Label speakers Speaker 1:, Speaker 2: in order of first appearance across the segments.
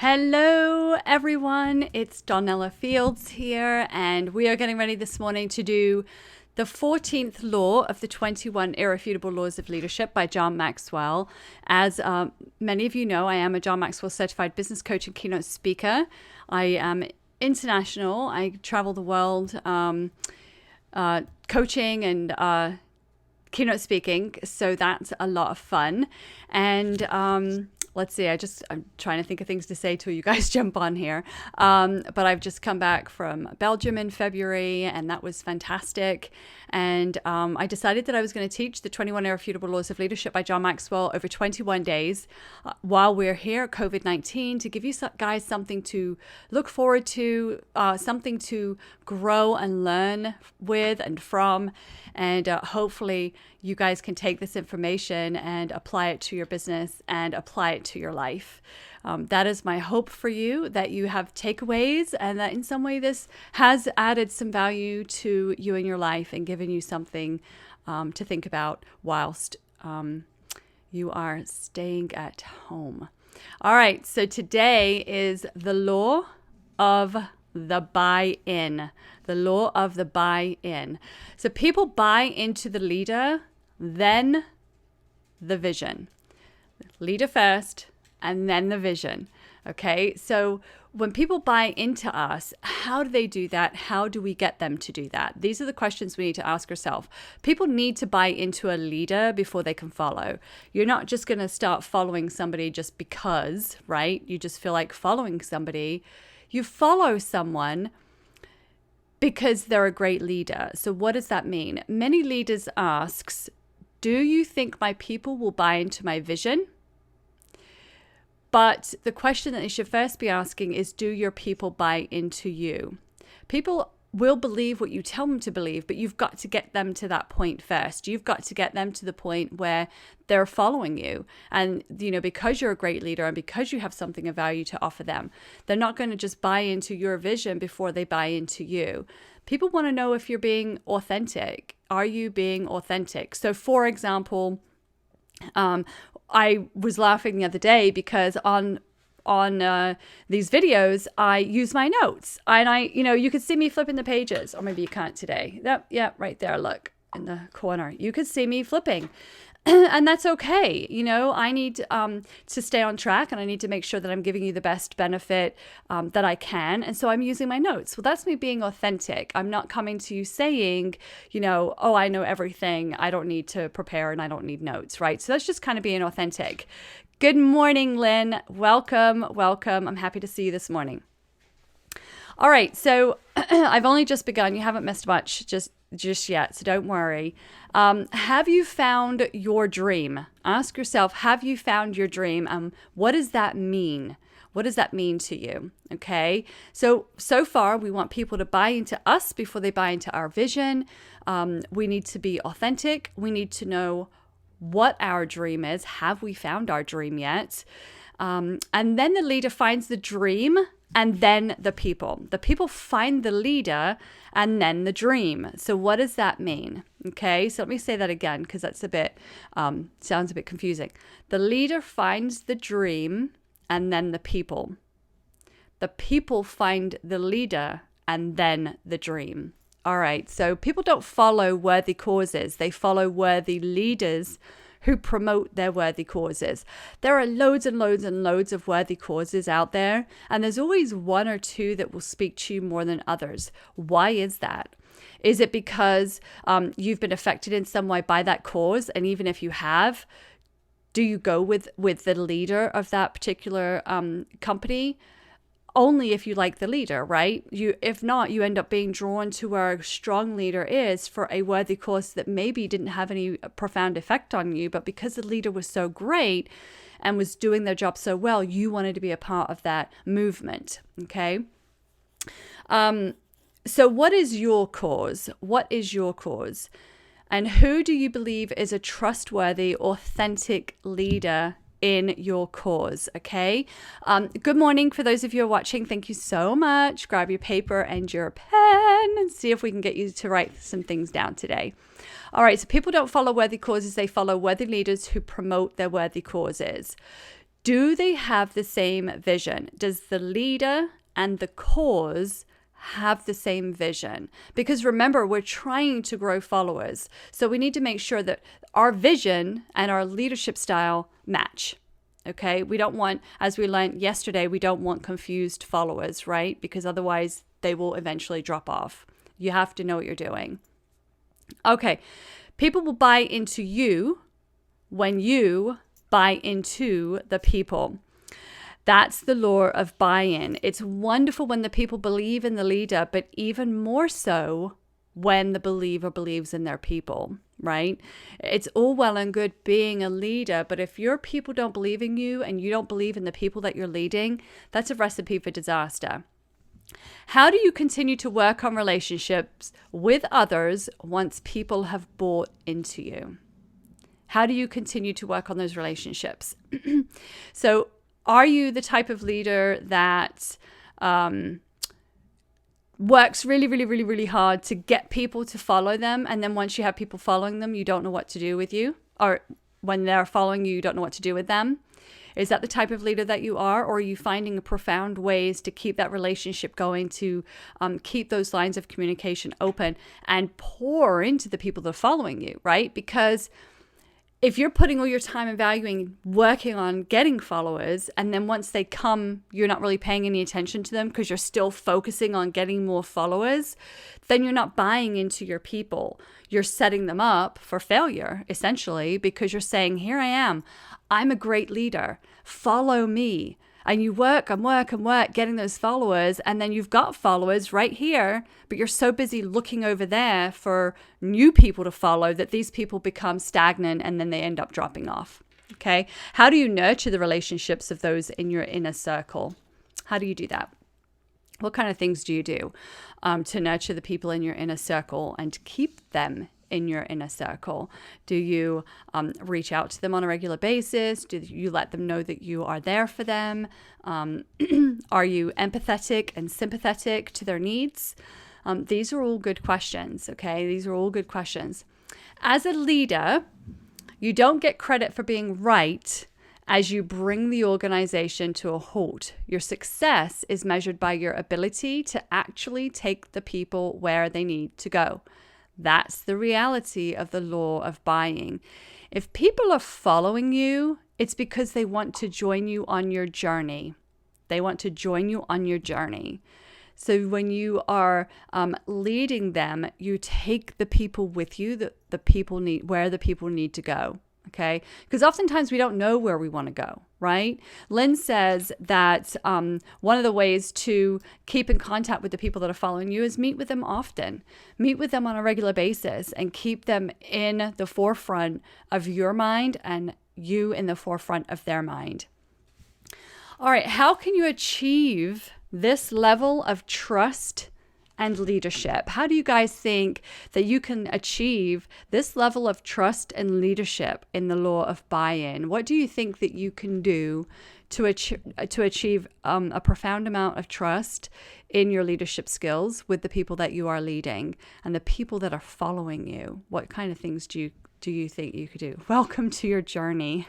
Speaker 1: Hello, everyone. It's Donella Fields here, and we are getting ready this morning to do the 14th law of the 21 Irrefutable Laws of Leadership by John Maxwell. As many of you know, I am a John Maxwell certified business coach and keynote speaker. I am international. I travel the world coaching and keynote speaking, so that's a lot of fun. And let's see, I'm trying to think of things to say till you guys jump on here. But I've just come back from Belgium in February, and that was fantastic. And I decided that I was going to teach the 21 Irrefutable Laws of Leadership by John Maxwell over 21 days while we're here at COVID-19 to give you guys something to look forward to, something to grow and learn with and from. And hopefully you guys can take this information and apply it to your business and apply it to your life. That is my hope for you, that you have takeaways and that in some way this has added some value to you in your life and given you something to think about whilst you are staying at home. All right, so today is the law of the buy-in. The law of the buy-in. So people buy into the leader, then the vision. Leader first, and then the vision. Okay, so when people buy into us, how do they do that? How do we get them to do that? These are the questions we need to ask ourselves. People need to buy into a leader before they can follow. You're not just going to start following somebody just because, right? You just feel like following somebody. You follow someone because they're a great leader. So what does that mean? Many leaders asks, do you think my people will buy into my vision? But the question that you should first be asking is, do your people buy into you? People will believe what you tell them to believe, but you've got to get them to that point first. You've got to get them to the point where they're following you. And, because you're a great leader and because you have something of value to offer them, they're not going to just buy into your vision before they buy into you. People want to know if you're being authentic. Are you being authentic? So, for example, I was laughing the other day because on these videos, I use my notes, and you could see me flipping the pages, or maybe you can't today. Yeah, right there. Look in the corner, you could see me flipping, and that's okay. I need to stay on track, and I need to make sure that I'm giving you the best benefit that I can, and so I'm using my notes. Well, that's me being authentic. I'm not coming to you saying, oh, I know everything. I don't need to prepare, and I don't need notes, right? So that's just kind of being authentic. Good morning, Lynn. Welcome. I'm happy to see you this morning. All right, so I've only just begun. You haven't missed much just yet, so don't worry. Have you found your dream? Ask yourself, have you found your dream? What does that mean? What does that mean to you? Okay, so far we want people to buy into us before they buy into our vision. We need to be authentic. We need to know what our dream is. Have we found our dream yet? And then the leader finds the dream, and then the people. The people find the leader, and then the dream. So what does that mean? Okay, so let me say that again, because that's a bit, sounds a bit confusing. The leader finds the dream, and then the people. The people find the leader, and then the dream. All right, so people don't follow worthy causes. They follow worthy leaders who promote their worthy causes. There are loads and loads and loads of worthy causes out there, and there's always one or two that will speak to you more than others. Why is that? Is it because you've been affected in some way by that cause? And even if you have, do you go with the leader of that particular company? Only if you like the leader, right? If not, you end up being drawn to where a strong leader is for a worthy cause that maybe didn't have any profound effect on you, but because the leader was so great and was doing their job so well, you wanted to be a part of that movement, okay? So what is your cause? What is your cause? And who do you believe is a trustworthy, authentic leader in your cause? Okay. Good morning for those of you who are watching. Thank you so much. Grab your paper and your pen and see if we can get you to write some things down today. All right. So people don't follow worthy causes. They follow worthy leaders who promote their worthy causes. Do they have the same vision? Does the leader and the cause have the same vision? Because remember, we're trying to grow followers. So we need to make sure that our vision and our leadership style match. Okay, we don't want, as we learned yesterday, we don't want confused followers, right? Because otherwise they will eventually drop off. You have to know what you're doing. Okay, people will buy into you when you buy into the people. That's the law of buy-in. It's wonderful when the people believe in the leader, but even more so when the believer believes in their people, right? It's all well and good being a leader, but if your people don't believe in you and you don't believe in the people that you're leading, that's a recipe for disaster. How do you continue to work on relationships with others once people have bought into you? How do you continue to work on those relationships? So are you the type of leader that works really hard to get people to follow them, and then once you have people following them, you don't know what to do with you? Or when they're following you, you don't know what to do with them? Is that the type of leader that you are? Or are you finding profound ways to keep that relationship going, to keep those lines of communication open and pour into the people that are following you, right? Because if you're putting all your time and valuing working on getting followers, and then once they come, you're not really paying any attention to them because you're still focusing on getting more followers, then you're not buying into your people. You're setting them up for failure, essentially, because you're saying, here I am. I'm a great leader. Follow me. And you work and work and work getting those followers, and then you've got followers right here, but you're so busy looking over there for new people to follow that these people become stagnant and then they end up dropping off. Okay? How do you nurture the relationships of those in your inner circle? How do you do that? What kind of things do you do to nurture the people in your inner circle and to keep them in your inner circle? Do you reach out to them on a regular basis? Do you let them know that you are there for them? Are you empathetic and sympathetic to their needs? These are all good questions, okay? These are all good questions. As a leader, you don't get credit for being right as you bring the organization to a halt. Your success is measured by your ability to actually take the people where they need to go. That's the reality of the law of buying. If people are following you, it's because they want to join you on your journey. They want to join you on your journey. So when you are leading them, you take the people with you that the people need, where the people need to go. Okay, because oftentimes we don't know where we want to go, right? Lynn says that one of the ways to keep in contact with the people that are following you is meet with them often. Meet with them on a regular basis and keep them in the forefront of your mind and you in the forefront of their mind. All right, how can you achieve this level of trust and leadership? How do you guys think that you can achieve this level of trust and leadership in the law of buy-in? What do you think that you can do to achieve a profound amount of trust in your leadership skills with the people that you are leading and the people that are following you? What kind of things do you think you could do? Welcome to your journey.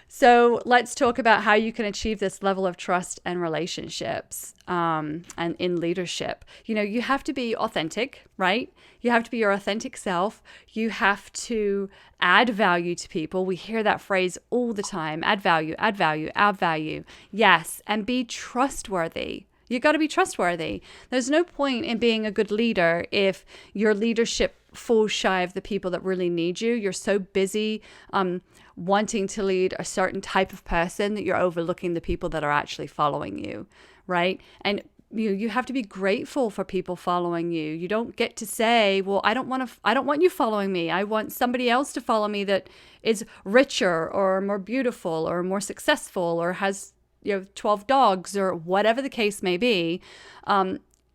Speaker 1: So let's talk about how you can achieve this level of trust and relationships and in leadership. You know, you have to be authentic, right? You have to be your authentic self. You have to add value to people. We hear that phrase all the time. Add value, add value, add value. Yes, and be trustworthy. You got to be trustworthy. There's no point in being a good leader if your leadership falls shy of the people that really need you. You're so busy wanting to lead a certain type of person that you're overlooking the people that are actually following you, right? And you have to be grateful for people following you. You don't get to say, well, I don't want you following me. I want somebody else to follow me that is richer or more beautiful or more successful or has 12 dogs or whatever the case may be.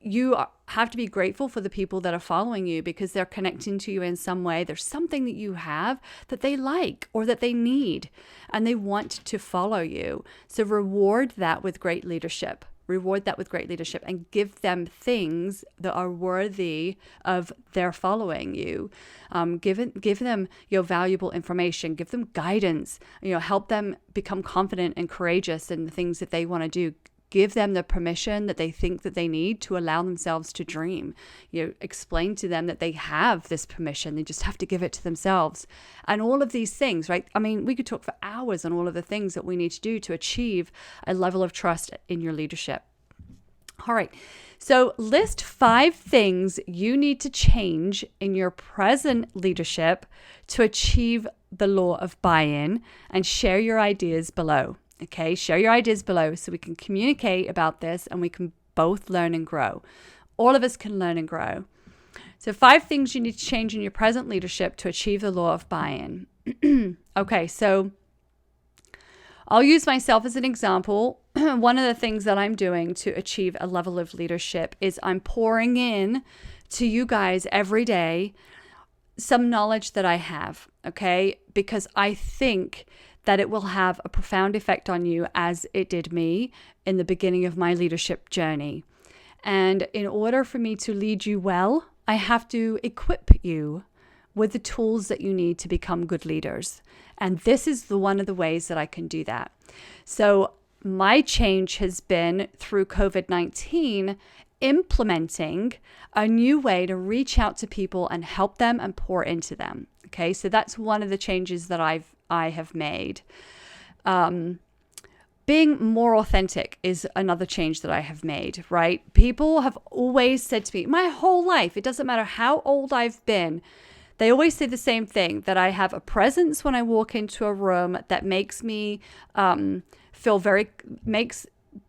Speaker 1: You have to be grateful for the people that are following you because they're connecting to you in some way. There's something that you have that they like or that they need, and they want to follow you. So reward that with great leadership, Reward that with great leadership and give them things that are worthy of their following you. Give them your valuable information, give them guidance, help them become confident and courageous in the things that they want to do. Give them the permission that they think that they need to allow themselves to dream. Explain to them that they have this permission. They just have to give it to themselves. And all of these things, right? I mean, we could talk for hours on all of the things that we need to do to achieve a level of trust in your leadership. All right. So list 5 things you need to change in your present leadership to achieve the law of buy-in, and share your ideas below. Okay, share your ideas below so we can communicate about this and we can both learn and grow. All of us can learn and grow. So 5 things you need to change in your present leadership to achieve the law of buy-in. Okay, so I'll use myself as an example. One of the things that I'm doing to achieve a level of leadership is I'm pouring in to you guys every day some knowledge that I have, okay? Because I think that it will have a profound effect on you as it did me in the beginning of my leadership journey. And in order for me to lead you well, I have to equip you with the tools that you need to become good leaders. And this is one of the ways that I can do that. So my change has been through COVID-19, implementing a new way to reach out to people and help them and pour into them. Okay, so that's one of the changes that I have made. Being more authentic is another change that I have made, right? People have always said to me, my whole life, it doesn't matter how old I've been, they always say the same thing, that I have a presence when I walk into a room that makes me makes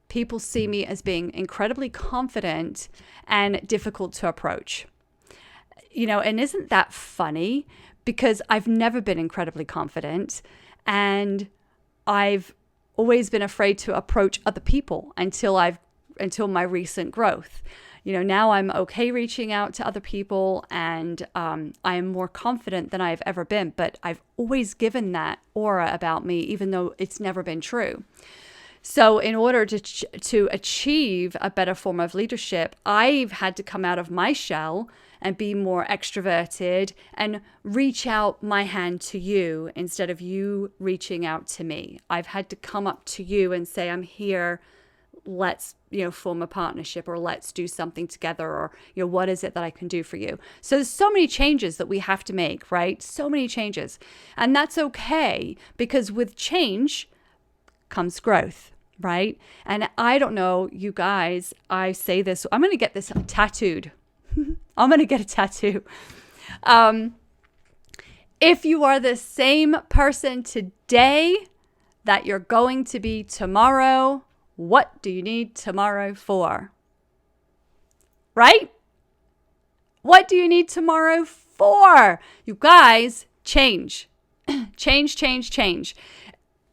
Speaker 1: people see me as being incredibly confident and difficult to approach. And isn't that funny? Because I've never been incredibly confident, and I've always been afraid to approach other people until my recent growth. Now I'm okay reaching out to other people, and I am more confident than I've ever been, but I've always given that aura about me, even though it's never been true. So in order to achieve a better form of leadership, I've had to come out of my shell and be more extroverted and reach out my hand to you instead of you reaching out to me. I've had to come up to you and say, I'm here, let's, form a partnership, or let's do something together, or, what is it that I can do for you? So there's so many changes that we have to make, right? So many changes. And that's okay, because with change comes growth, right? And I don't know, you guys, I say this, I'm going to get this tattooed. I'm going to get a tattoo. If you are the same person today that you're going to be tomorrow, what do you need tomorrow for? Right? What do you need tomorrow for? You guys, change. Change.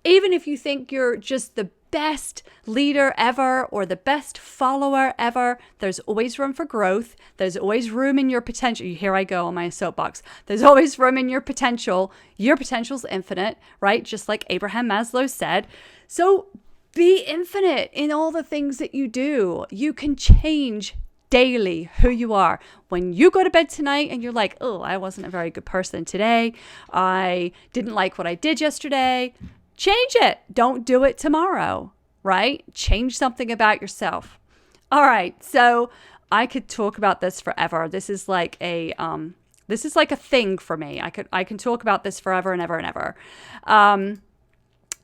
Speaker 1: Even if you think you're just the best leader ever or the best follower ever, there's always room for growth. There's always room in your potential. Here I go on my soapbox. There's always room in your potential. Your potential's infinite, right? Just like Abraham Maslow said. So be infinite in all the things that you do. You can change daily who you are. When you go to bed tonight and you're like, oh, I wasn't a very good person today. I didn't like what I did yesterday. Change it. Don't do it tomorrow, right? Change something about yourself. All right. So I could talk about this forever. This is like a thing for me. I can talk about this forever and ever and ever.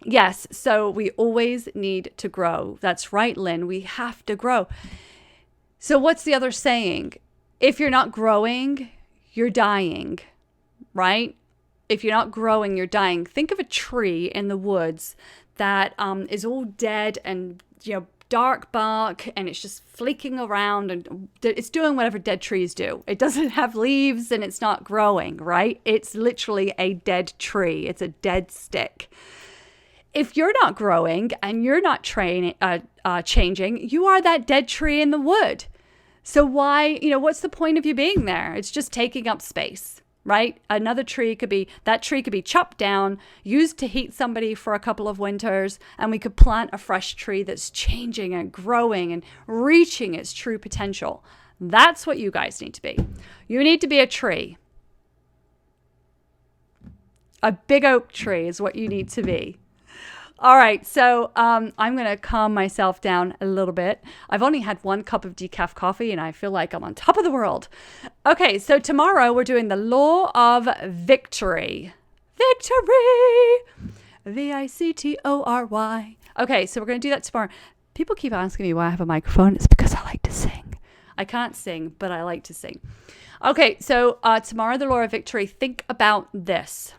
Speaker 1: Yes. So we always need to grow. That's right, Lynn. We have to grow. So what's the other saying? If you're not growing, you're dying, right? If you're not growing, you're dying. Think of a tree in the woods that is all dead and, dark bark, and it's just flaking around and it's doing whatever dead trees do. It doesn't have leaves and it's not growing, right? It's literally a dead tree. It's a dead stick. If you're not growing and you're not changing, you are that dead tree in the wood. So why, what's the point of you being there? It's just taking up space. right? Another tree could be, that tree could be chopped down, used to heat somebody for a couple of winters, and we could plant a fresh tree that's changing and growing and reaching its true potential. That's what you guys need to be. You need to be a tree. A big oak tree is what you need to be. All right, so I'm going to calm myself down a little bit. I've only had 1 cup of decaf coffee and I feel like I'm on top of the world. Okay, so tomorrow we're doing the law of victory. Victory! Victory. Okay, so we're going to do that tomorrow. People keep asking me why I have a microphone. It's because I like to sing. I can't sing, but I like to sing. Okay, so tomorrow, the law of victory. Think about this.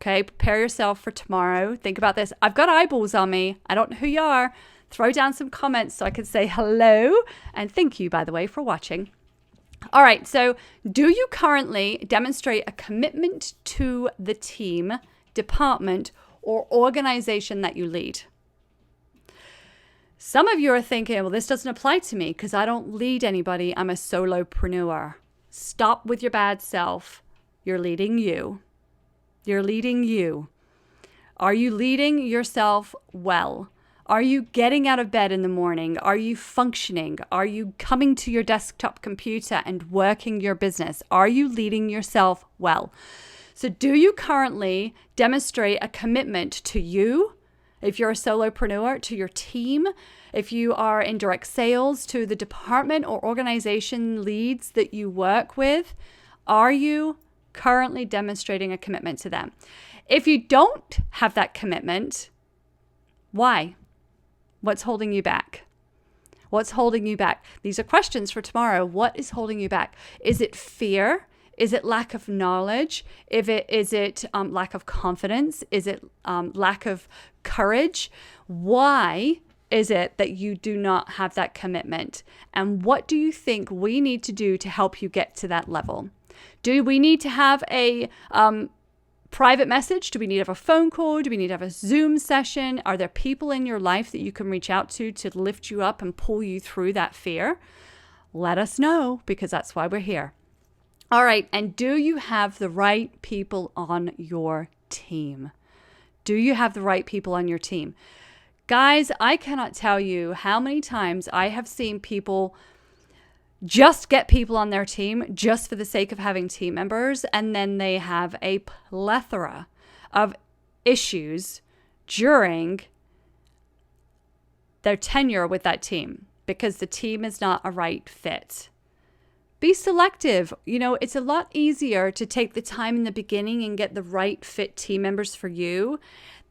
Speaker 1: Okay, prepare yourself for tomorrow. Think about this. I've got eyeballs on me. I don't know who you are. Throw down some comments so I can say hello. And thank you, by the way, for watching. All right, so do you currently demonstrate a commitment to the team, department, or organization that you lead? Some of you are thinking, well, this doesn't apply to me because I don't lead anybody. I'm a solopreneur. Stop with your bad self. You're leading you. You're leading you. Are you leading yourself well? Are you getting out of bed in the morning? Are you functioning? Are you coming to your desktop computer and working your business? Are you leading yourself well? So do you currently demonstrate a commitment to you? If you're a solopreneur, to your team, if you are in direct sales, to the department or organization leads that you work with, are you currently demonstrating a commitment to them? If you don't have that commitment, why? What's holding you back? What's holding you back? These are questions for tomorrow. What is holding you back? Is it fear? Is it lack of knowledge? Is it lack of confidence? Is it lack of courage? Why is it that you do not have that commitment? And what do you think we need to do to help you get to that level? Do we need to have a private message? Do we need to have a phone call? Do we need to have a Zoom session? Are there people in your life that you can reach out to lift you up and pull you through that fear? Let us know, because that's why we're here. All right, and do you have the right people on your team? Do you have the right people on your team? Guys, I cannot tell you how many times I have seen people just get people on their team just for the sake of having team members, and then they have a plethora of issues during their tenure with that team because the team is not a right fit. Be selective. You know, it's a lot easier to take the time in the beginning and get the right fit team members for you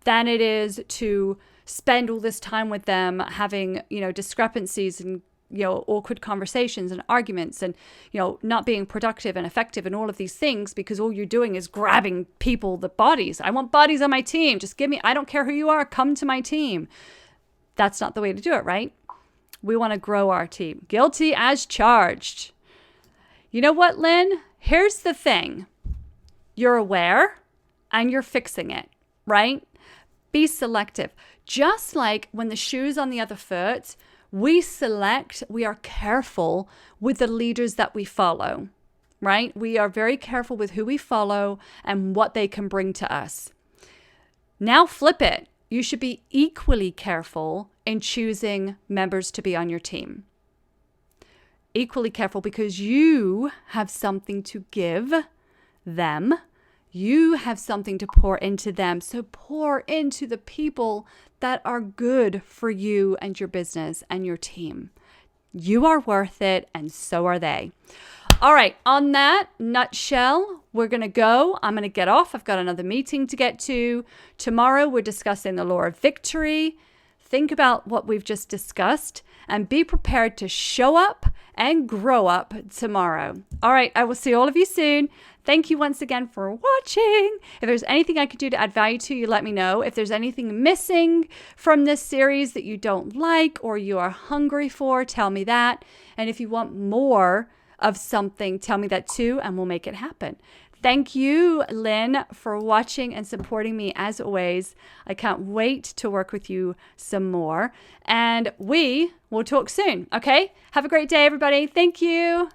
Speaker 1: than it is to spend all this time with them having, discrepancies and awkward conversations and arguments and, not being productive and effective and all of these things because all you're doing is grabbing people, the bodies. I want bodies on my team. Just give me, I don't care who you are, come to my team. That's not the way to do it, right? We want to grow our team. Guilty as charged. You know what, Lynn? Here's the thing. You're aware and you're fixing it, right? Be selective. Just like when the shoe's on the other foot, we are careful with the leaders that we follow, right? We are very careful with who we follow and what they can bring to us. Now flip it. You should be equally careful in choosing members to be on your team. Equally careful because you have something to give them. You have something to pour into them. So pour into the people that are good for you and your business and your team. You are worth it, and so are they. All right, on that nutshell, we're going to go. I'm going to get off. I've got another meeting to get to. Tomorrow, we're discussing the law of victory. Think about what we've just discussed and be prepared to show up and grow up tomorrow. All right, I will see all of you soon. Thank you once again for watching. If there's anything I could do to add value to you, let me know. If there's anything missing from this series that you don't like or you are hungry for, tell me that. And if you want more of something, tell me that too, and we'll make it happen. Thank you, Lynn, for watching and supporting me as always. I can't wait to work with you some more. And we will talk soon, okay? Have a great day, everybody. Thank you.